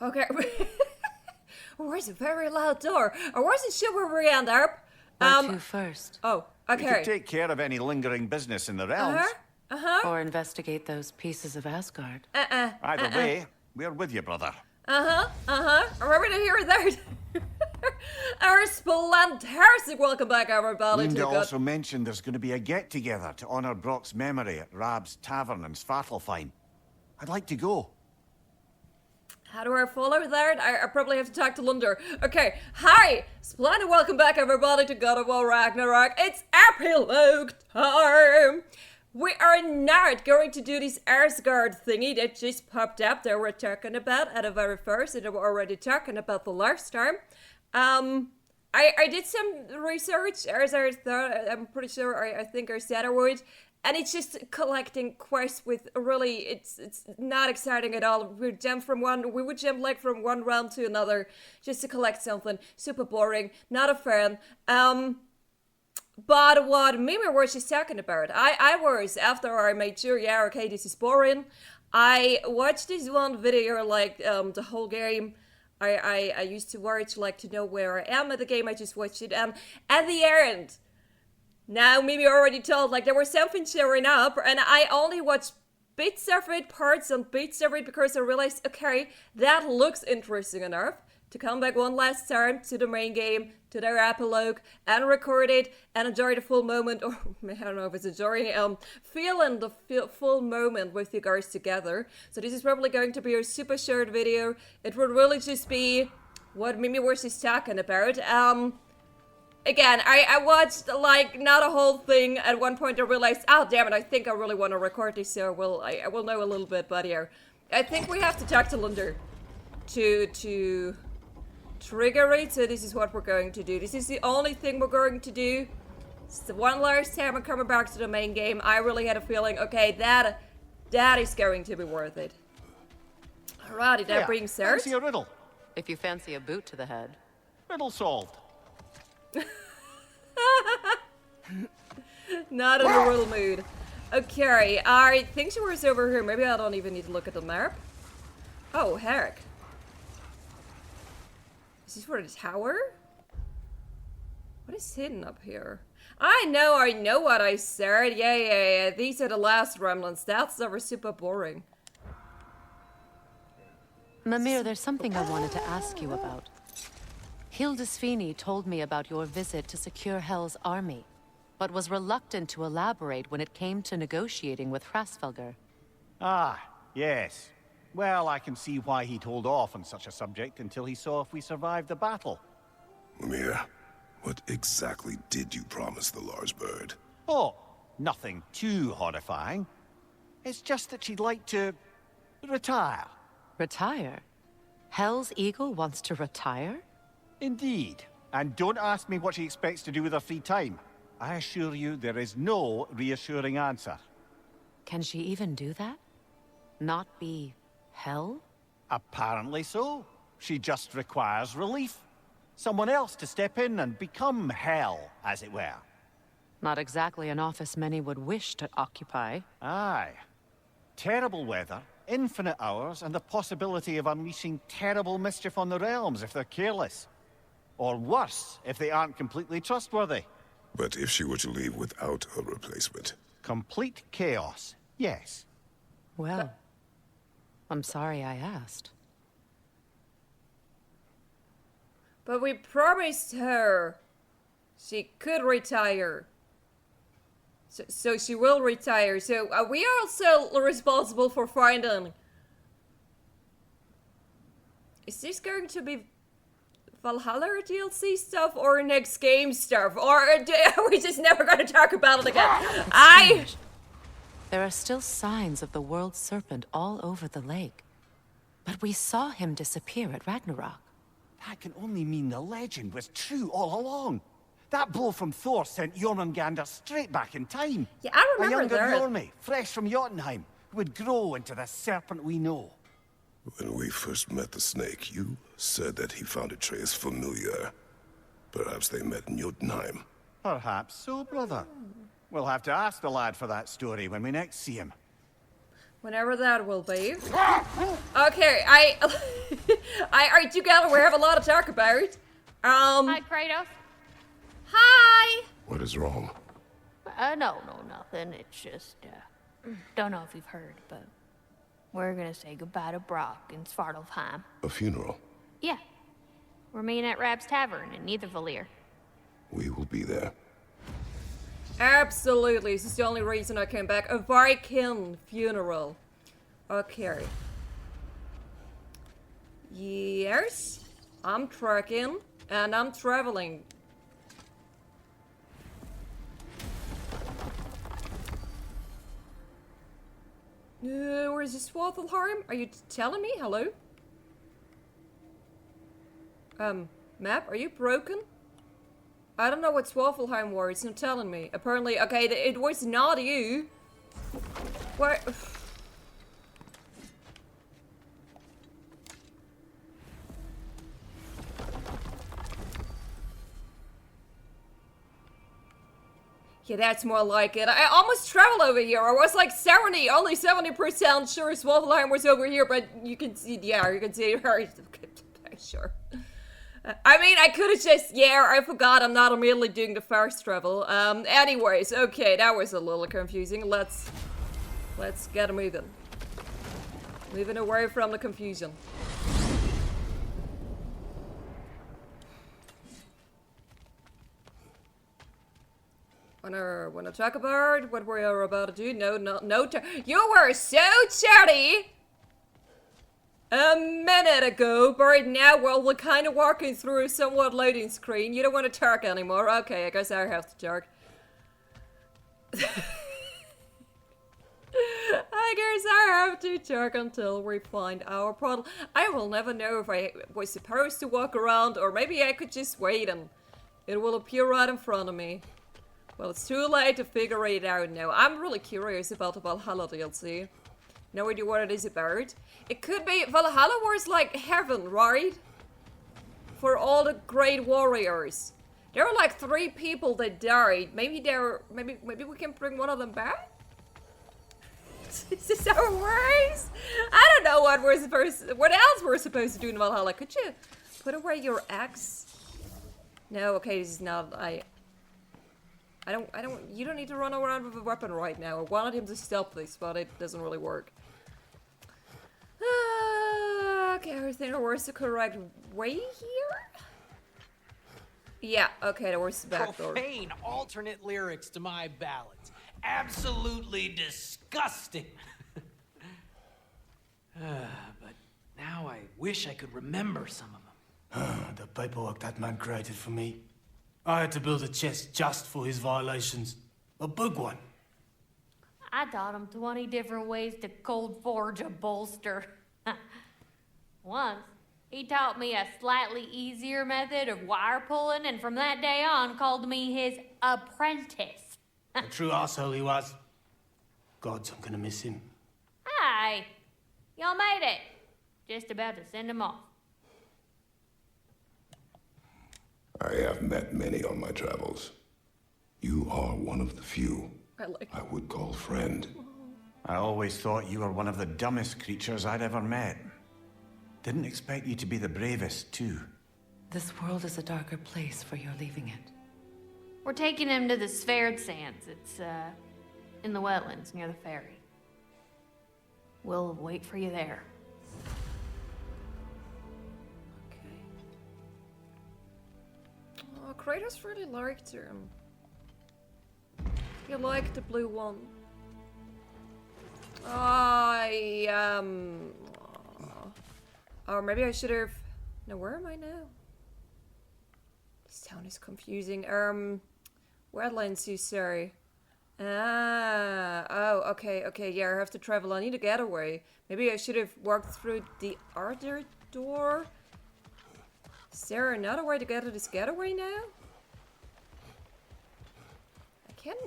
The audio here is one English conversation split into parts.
Okay. Where's a very loud door? Or where's the ship where we end up? Where to first? Oh, We okay. could take care of any lingering business in the realms. Or investigate those pieces of Asgard? Either way, we're with you, brother. Remember to hear that? Our splentastic welcome back, everybody. Linda also mentioned there's going to be a get-together to honour Brock's memory at Rab's Tavern in Svartalfheim. I'd like to go. How do I follow that? I probably have to talk to Lunder. Okay, hi! Splendid welcome back, everybody, to God of War Ragnarök. It's Epilogue time! We are not going to do this Asgard thingy that just popped up that we're talking about at the very first, and we were already talking about the last time. I did some research, as I thought, I'm pretty sure, I think I said I would, and it's just collecting quests with really, it's not exciting at all. We would jump from one realm to another just to collect something. Super boring, not a fan. But what Mimi was just talking about, I was, after I made sure, yeah, okay, this is boring, I watched this one video, like, the whole game. I used to watch, like, to know where I am at the game. I just watched it, and at the end, now Mimi already told, like, there was something showing up, and I only watched bits of it, parts and bits of it, because I realized, okay, that looks interesting enough to come back one last time to the main game, to their epilogue, and record it, and enjoy the full moment, or I don't know if it's enjoying, feeling the full moment with you guys together. So this is probably going to be a super short video. It would really just be what Mimi was just talking about. Again, I watched, like, not a whole thing. At one point I realized, oh damn it, I think I really want to record this, so I will know a little bit, but yeah. I think we have to talk to Lunder to trigger it, so this is what we're going to do. This is the only thing we're going to do. It's the one last time I'm coming back to the main game. I really had a feeling, okay, that is going to be worth it. Alrighty, that brings Sarah. Fancy a riddle. If you fancy a boot to the head. Riddle solved. Not in a riddle mood. Okay, I think she was over here. Maybe I don't even need to look at the map. Oh, heck. Is this for the tower? What is hidden up here? I know what I said. Yeah. These are the last remnants. That's never super boring. Mimir, there's something I wanted to ask you about. Hildisvini told me about your visit to secure Hel's army, but was reluctant to elaborate when it came to negotiating with Hrasvelgr. Ah, yes. Well, I can see why he'd hold off on such a subject until he saw if we survived the battle. Mimir, what exactly did you promise the large bird? Oh, nothing too horrifying. It's just that she'd like to retire. Retire? Hel's eagle wants to retire? Indeed. And don't ask me what she expects to do with her free time. I assure you there is no reassuring answer. Can she even do that? Not be Hel? Apparently so. She just requires relief. Someone else to step in and become Hel, as it were. Not exactly an office many would wish to occupy. Aye. Terrible weather, infinite hours, and the possibility of unleashing terrible mischief on the realms if they're careless. Or worse, if they aren't completely trustworthy. But if she were to leave without a replacement? Complete chaos, yes. Well, I'm sorry I asked. But we promised her she could retire. So she will retire. So we are also responsible for finding. Is this going to be Valhalla DLC stuff or next game stuff? Or are we just never going to talk about it again? There are still signs of the world serpent all over the lake. But we saw him disappear at Ragnarök. That can only mean the legend was true all along. That blow from Thor sent Jormungandr straight back in time. Yeah, I remember a younger that. Jormi, fresh from Jotunheim, who would grow into the serpent we know. When we first met the snake, you said that he found Atreus familiar. Perhaps they met in Jotunheim. Perhaps so, brother. We'll have to ask the lad for that story when we next see him. Whenever that will be. Okay, I together we have a lot to talk about. Hi, Kratos. Hi! What is wrong? No, nothing. It's just, don't know if you've heard, but we're gonna say goodbye to Brock in Svartalfheim. A funeral? Yeah. We're meeting at Rab's Tavern in Nethervalir. We will be there. Absolutely, this is the only reason I came back. A Viking funeral. Okay. Yes, I'm trekking and I'm traveling. Where is this Svartalfheim? Are you telling me? Hello? Map, are you broken? I don't know what Svartalfheim was, it's not telling me. Apparently, okay, it was not you. Where? Yeah, that's more like it. I almost traveled over here. I was like 70, only 70% sure Svartalfheim was over here, but you can see, yeah, you can see her. Sure. I mean, I could have just, yeah, I forgot I'm not immediately doing the fast travel. Anyways, okay, that was a little confusing. Let's get moving. Moving away from the confusion. Wanna talk about what we are about to do? No, you were so chatty a minute ago, but right now, well, we're kind of walking through a somewhat loading screen. You don't want to talk anymore. Okay, I guess I have to talk. I guess I have to talk until we find our problem. I will never know if I was supposed to walk around, or maybe I could just wait and it will appear right in front of me. Well, it's too late to figure it out now. I'm really curious about the Valhalla DLC. No idea what it is about. It could be Valhalla was like heaven, right? For all the great warriors. There were like 3 people that died. Maybe we can bring one of them back? Is this how it works? I don't know what else we're supposed to do in Valhalla. Could you put away your axe? No, okay, this is not you don't need to run around with a weapon right now. I wanted him to stop this, but it doesn't really work. Okay, everything was the correct way here? Yeah, okay, there was the back door. Profane alternate lyrics to my ballads. Absolutely disgusting. But now I wish I could remember some of them. The paperwork that man created for me. I had to build a chest just for his violations. A big one. I taught him 20 different ways to cold forge a bolster. Once, he taught me a slightly easier method of wire pulling, and from that day on called me his apprentice. A true asshole he was. Gods, I'm gonna miss him. Hi, y'all made it. Just about to send him off. I have met many on my travels. You are one of the few I would call friend. I always thought you were one of the dumbest creatures I'd ever met. Didn't expect you to be the bravest, too. This world is a darker place for your leaving it. We're taking him to the Sverd Sands. It's, in the wetlands near the ferry. We'll wait for you there. Oh, Kratos really liked him. He liked the blue one. Or maybe I should have... No, where am I now? This town is confusing. Wetlands, you say? Oh, okay, yeah, I have to travel. I need a getaway. Maybe I should have walked through the other door? Is there another way to get to this getaway now? I can't...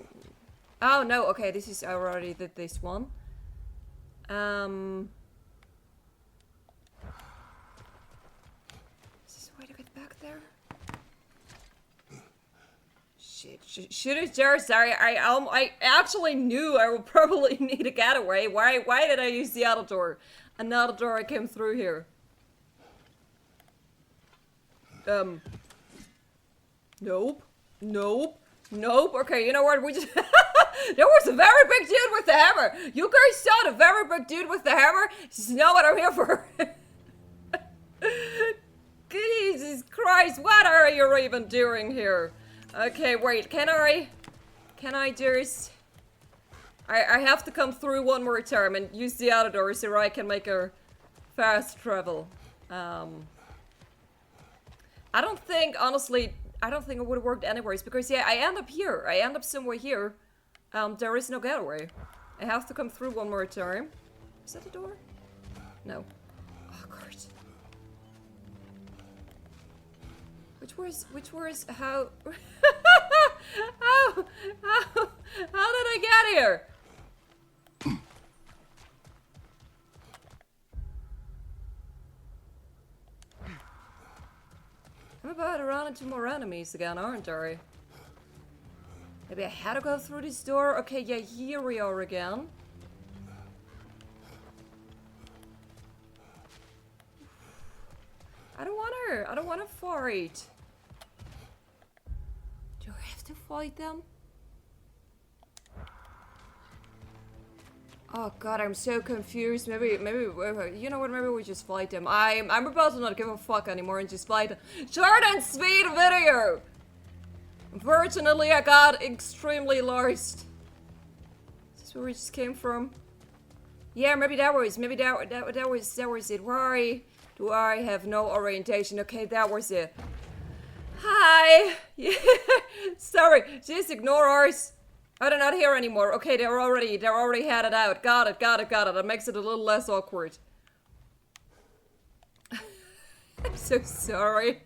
Oh, no, okay, this is... I already did this one. Is this a way to get back there? Shoot it, Jared. Sorry, I actually knew I would probably need a getaway. Why did I use the other door? Another door I came through here. Nope. Okay, you know what? We just there was a very big dude with the hammer. You guys saw the very big dude with the hammer. This is not what I'm here for. Jesus Christ, what are you even doing here? Okay, wait, can I just... I have to come through one more time and use the other door so I can make a fast travel. I don't think, honestly, I don't think it would have worked anyways, because yeah, I end up here. I end up somewhere here. There is no getaway. I have to come through one more time. Is that the door? No. Oh, God. Which was, how... how did I get here? I'm about to run into more enemies again, aren't I? Maybe I had to go through this door? Okay, yeah, here we are again. I don't want to fight. Do I have to fight them? Oh god, I'm so confused. Maybe, you know what, maybe we just fight them. I'm about to not give a fuck anymore and just fight them. Short and sweet video! Unfortunately, I got extremely lost. Is this where we just came from? Yeah, maybe that was it. Why do I have no orientation? Okay, that was it. Hi! Yeah, sorry, just ignore ours. Oh, they're not here anymore. Okay, they're already headed out. Got it. That makes it a little less awkward. I'm so sorry.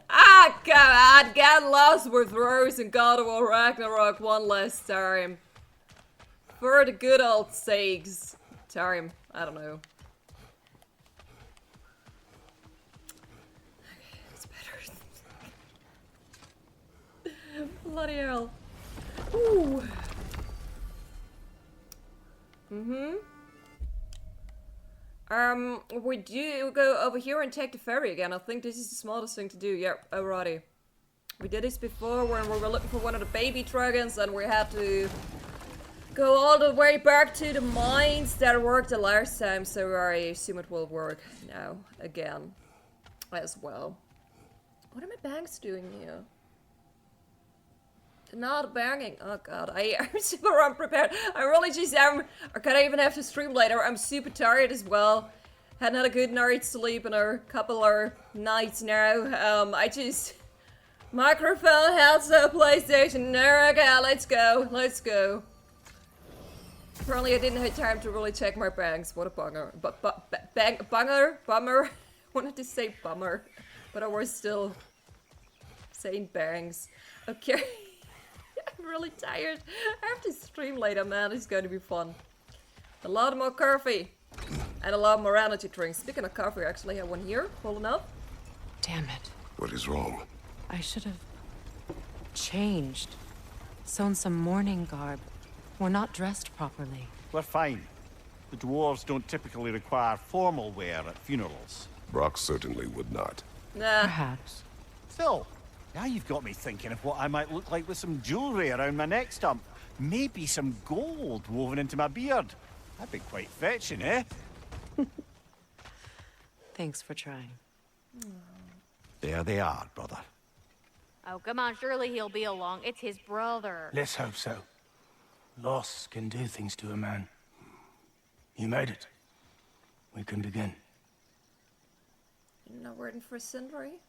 Ah, God, get lost with Rose and God of War Ragnarok one last time. For the good old sakes. Time, I don't know. Okay, that's better. Bloody hell. Ooh. We do go over here and take the ferry again. I think this is the smartest thing to do. Yeah, alrighty. We did this before when we were looking for one of the baby dragons and we had to go all the way back to the mines that worked the last time, so I assume it will work now again as well. What are my bangs doing here? Not banging. Oh god, I'm super unprepared. I really just am. Or can I even have to stream later? I'm super tired as well. Hadn't had a good night's sleep in a couple of nights now. I just... Microphone, headset, PlayStation. Okay, let's go. Apparently I didn't have time to really check my bangs. What a bummer. Bummer. I wanted to say bummer. But I was still saying bangs. Okay. I'm really tired. I have to stream later, man. It's going to be fun. A lot more coffee. And a lot more energy drinks. Speaking of coffee, I actually have one here. Pulling up. Damn it. What is wrong? I should have changed. Sewn some mourning garb. We're not dressed properly. We're fine. The dwarves don't typically require formal wear at funerals. Brock certainly would not. Nah. Perhaps. Still, now you've got me thinking of what I might look like with some jewellery around my neck stump. Maybe some gold woven into my beard. That'd be quite fetching, eh? Thanks for trying. There they are, brother. Oh, come on, surely he'll be along. It's his brother. Let's hope so. Loss can do things to a man. You made it. We can begin. You're not waiting for Sindri?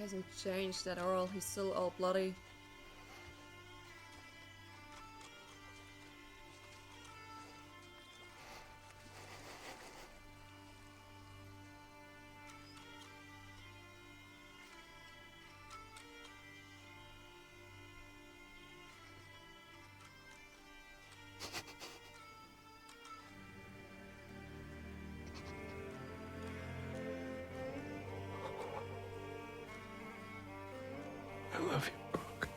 hasn't changed at all. He's still all bloody. I love you, Brooke.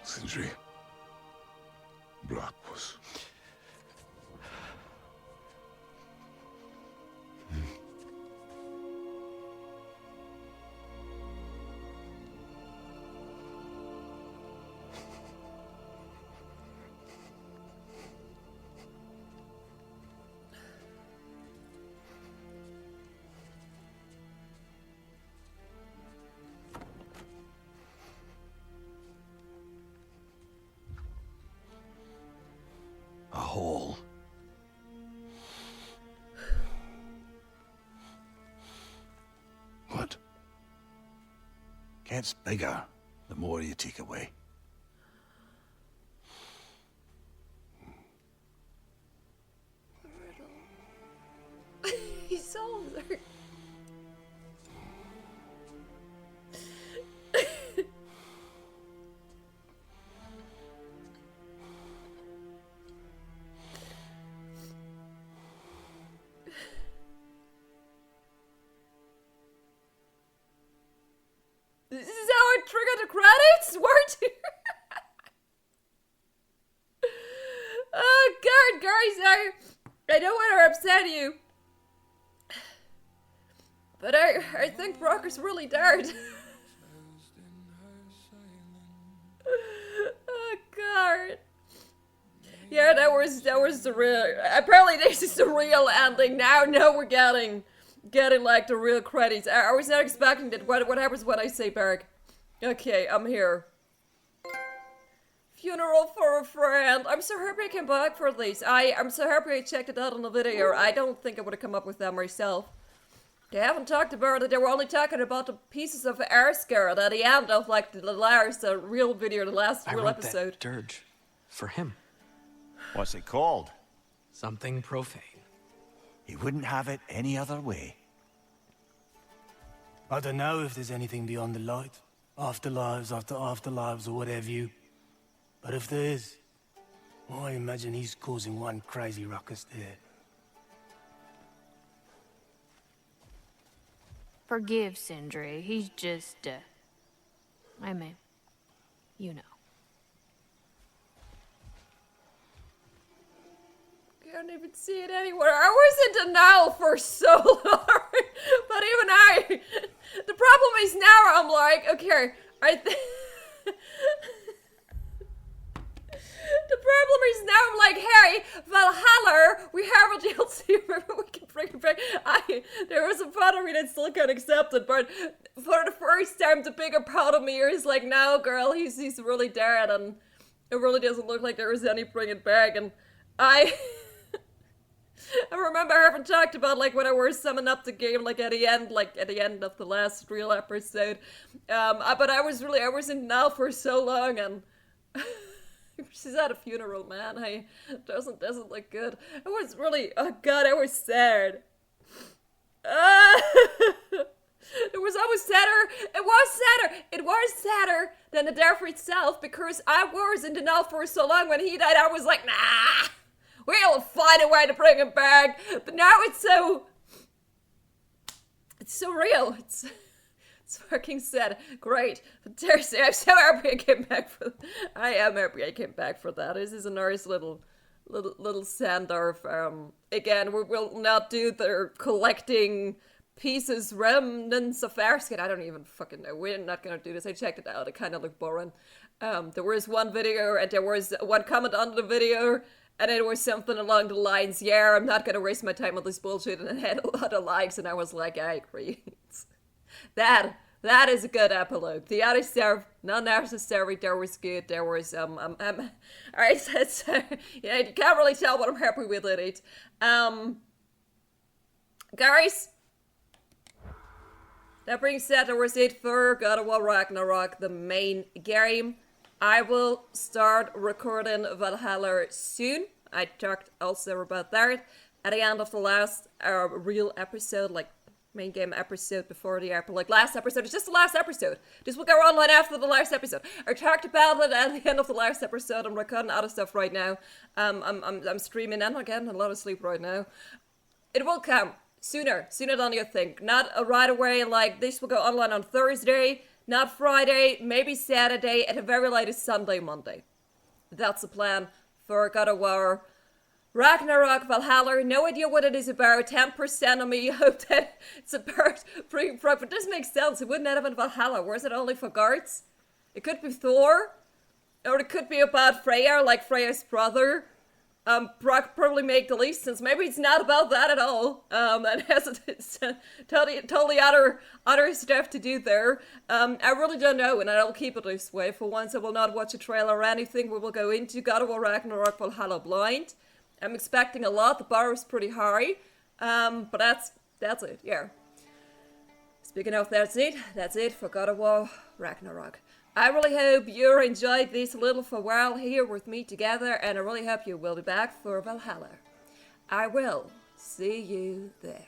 Sindri. Block was. A hole. What? Gets bigger the more you take away. He's so older. This is how it triggered the credits? What? Oh god, guys, I don't want to upset you. But I think Brock is really dead. Oh god. Yeah, that was the real. Apparently, this is the real ending. Now we're getting like the real credits. I was not expecting that. What happens when I say Berg? Okay, I'm here. Funeral for a friend. I'm so happy I came back for this. I'm so happy I checked it out on the video. I don't think I would have come up with that myself. They haven't talked about it. They were only talking about the pieces of Erskar at the end of like the last real video, the last real episode. That dirge for him. What's it called? Something profane. He wouldn't have it any other way. I don't know if there's anything beyond the light. Afterlives after afterlives or whatever you. But if there is, well, I imagine he's causing one crazy ruckus there. Forgive Sindri. He's just, I mean, you know. can't even see it anywhere. I was in denial for so long, but even I. The problem is now I'm like, okay, the problem is now I'm like, hey, Valhalla, we have a DLC, maybe we can bring it back. There was a part of me that still can't accept it, but for the first time, the bigger part of me is like, no, girl, he's really dead, and it really doesn't look like there is any bring it back, and I remember having talked about, like, when I was summing up the game, like, at the end of the last real episode, but I was in now for so long, and she's at a funeral, man. It doesn't look good. It was really, oh god, I was sad. It was always sadder. It was sadder than the death itself, because I was in denial for so long. When he died, I was like, nah, we'll find a way to bring him back. But now it's so real. It's fucking sad. Great. Seriously, I'm so happy I came back for. I am happy I came back for that. This is a nice little Sandorf. Again, we will not do the collecting pieces, remnants of Farscape. I don't even fucking know. We're not gonna do this. I checked it out. It kind of looked boring. There was one video, and there was one comment under the video, and it was something along the lines, yeah, I'm not gonna waste my time on this bullshit, and it had a lot of likes, and I was like, I agree. That is a good epilogue. The other stuff, not necessary. There was good. There was alright. Yeah, you can't really tell, but I'm happy with it. Guys, that being said, that was it for God of War Ragnarok, the main game. I will start recording Valhalla soon. I talked also about that at the end of the last real episode, like main game episode before the epilogue. Like last episode, it's just the last episode. This will go online after the last episode. I talked about it at the end of the last episode. I'm recording other stuff right now. I'm streaming and I'm getting a lot of sleep right now. It will come sooner than you think. Not right away. Like this will go online on Thursday, not Friday, maybe Saturday, at the very latest Sunday, Monday. That's the plan for God of War Ragnarok Valhalla. No idea what it is about. 10% of me hope that it's about brink, but this makes sense. It wouldn't have been Valhalla. Where is it only for guards? It could be Thor, or it could be about Freya, like Freya's brother. Probably make the least sense. Maybe it's not about that at all. And has it's totally other stuff to do there. I really don't know, and I'll keep it this way. For once, I will not watch a trailer or anything. We will go into God of War Ragnarok Valhalla blind. I'm expecting a lot. The bar is pretty high. But that's it. Yeah. Speaking of that's it for God of War Ragnarok. I really hope you enjoyed this little farewell here with me together, and I really hope you will be back for Valhalla. I will see you there.